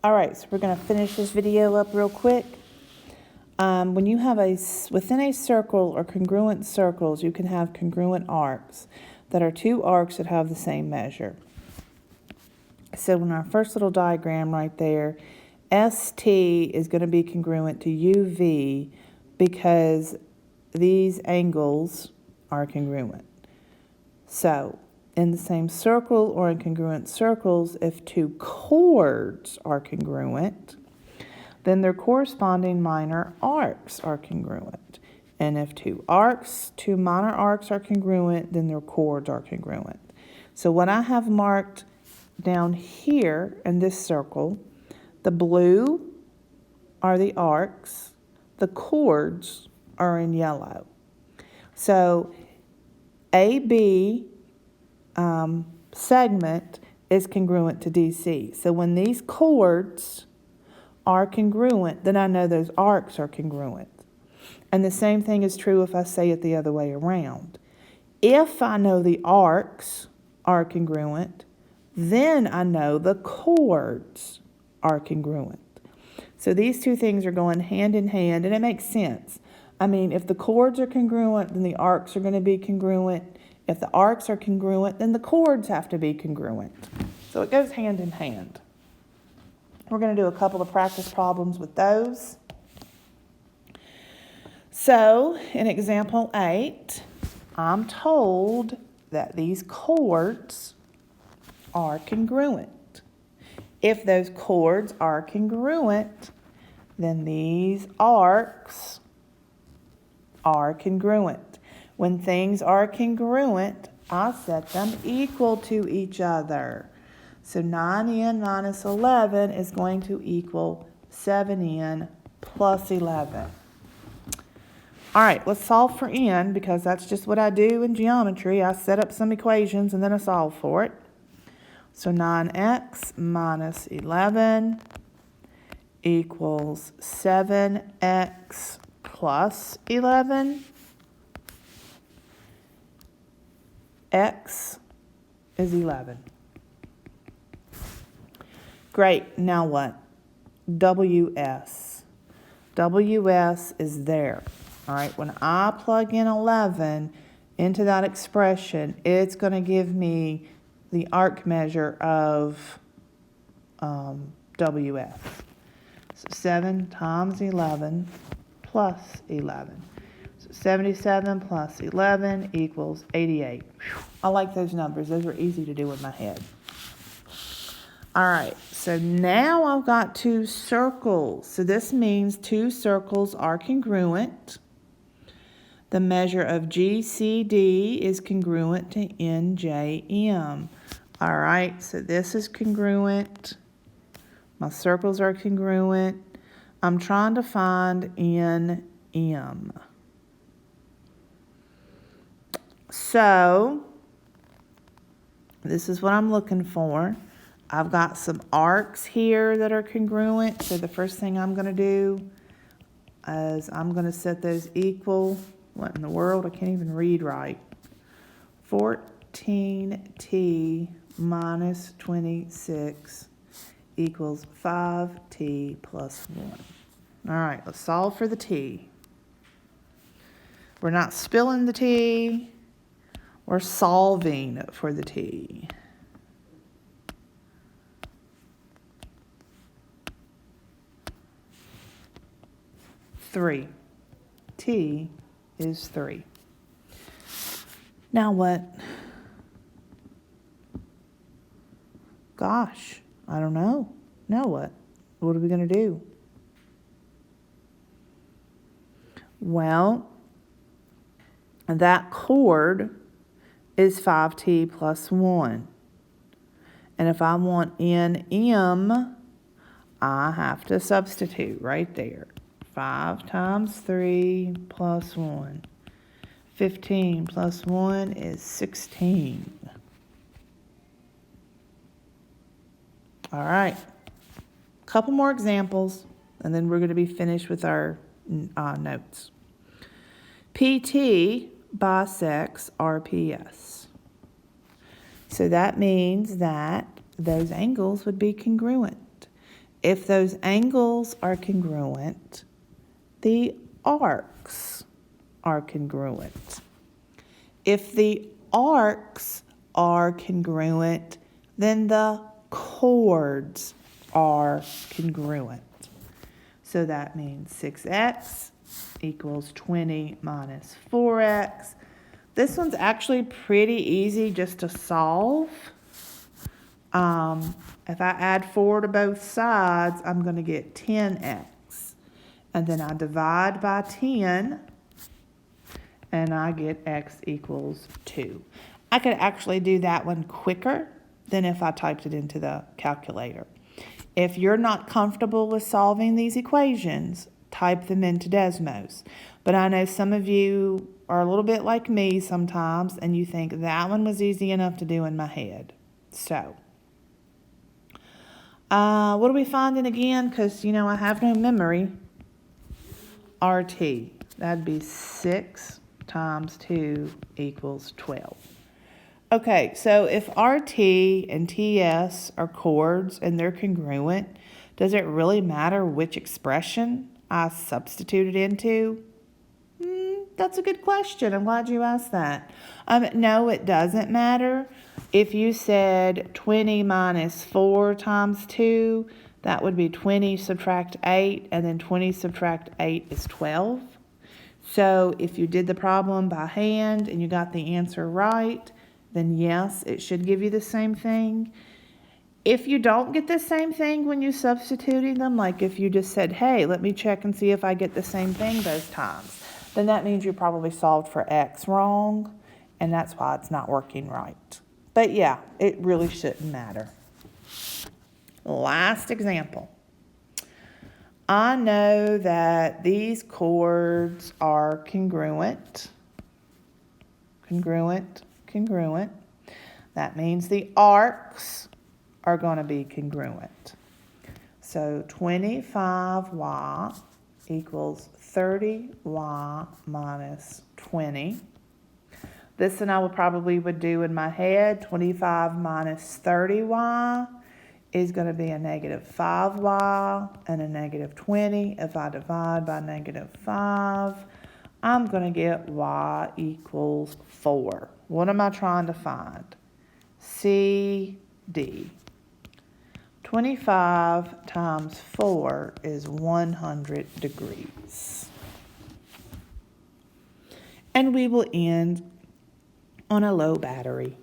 All right, so we're going to finish this video up real quick. When you have within a circle or congruent circles, you can have congruent arcs that are two arcs that have the same measure. So in our first little diagram right there, ST is going to be congruent to UV because these angles are congruent. So in the same circle or in congruent circles, if two chords are congruent, then their corresponding minor arcs are congruent. And if two minor arcs are congruent, then their chords are congruent. So what I have marked down here in this circle, the blue are the arcs, the chords are in yellow. So AB segment is congruent to DC. So when these chords are congruent, then I know those arcs are congruent. And the same thing is true if I say it the other way around. If I know the arcs are congruent, then I know the chords are congruent. So these two things are going hand in hand, and it makes sense. I mean, if the chords are congruent, then the arcs are going to be congruent. If the arcs are congruent, then the chords have to be congruent. So it goes hand in hand. We're going to do a couple of practice problems with those. So in example 8, I'm told that these chords are congruent. If those chords are congruent, then these arcs are congruent. When things are congruent, I set them equal to each other. So 9n minus 11 is going to equal 7n plus 11. All right, let's solve for n because that's just what I do in geometry. I set up some equations and then I solve for it. So 9x minus 11 equals 7x plus 11. X is 11. Great, now what? WS. WS is there. All right, when I plug in 11 into that expression, it's going to give me the arc measure of WS. So 7 times 11 plus 11. So 77 plus 11 equals 88. Whew. I like those numbers. Those are easy to do in my head. All right, so now I've got two circles. So this means two circles are congruent. The measure of GCD is congruent to NJM. All right, so this is congruent. My circles are congruent. I'm trying to find NM. So this is what I'm looking for. I've got some arcs here that are congruent. So the first thing I'm going to do is I'm going to set those equal. What in the world? I can't even read right. 14t minus 26 equals 5t plus 1. All right, let's solve for the t. We're not spilling the t. We're solving for the t. Three. T is 3. Now what? Gosh, I don't know. Now what? What are we going to do? Well, that chord is 5t plus 1. And if I want NM, I have to substitute right there. 5 times 3 plus 1. 15 plus 1 is 16. All right. A couple more examples, and then we're going to be finished with our notes. PT bisects RPS. So that means that those angles would be congruent. If those angles are congruent, the arcs are congruent. If the arcs are congruent, then the chords are congruent. So that means 6x equals 20 minus 4x. This one's actually pretty easy just to solve. If I add 4 to both sides, I'm going to get 10x. And then I divide by 10, and I get x equals 2. I could actually do that one quicker than if I typed it into the calculator. If you're not comfortable with solving these equations, type them into Desmos. But I know some of you are a little bit like me sometimes, and you think that one was easy enough to do in my head. So, what are we finding again? Because, you know, I have no memory. RT, that'd be 6 times 2 equals 12. Okay, so if RT and TS are chords and they're congruent, does it really matter which expression I substituted into? That's a good question. I'm glad you asked that. No, it doesn't matter. If you said 20 minus 4 times 2, that would be 20 subtract 8, and then 20 subtract 8 is 12. So if you did the problem by hand and you got the answer right, then yes, it should give you the same thing. If you don't get the same thing when you're substituting them, like if you just said, hey, let me check and see if I get the same thing both times, then that means you probably solved for x wrong, and that's why it's not working right. But yeah, it really shouldn't matter. Last example. I know that these chords are congruent. Congruent. That means the arcs are going to be congruent. So 25y equals 30y minus 20. This one I would do in my head. 25 minus 30y is going to be a negative 5y and a negative 20. If I divide by negative 5, I'm going to get y equals 4. What am I trying to find? C, D. 25 times 4 is 100 degrees. And we will end on a low battery.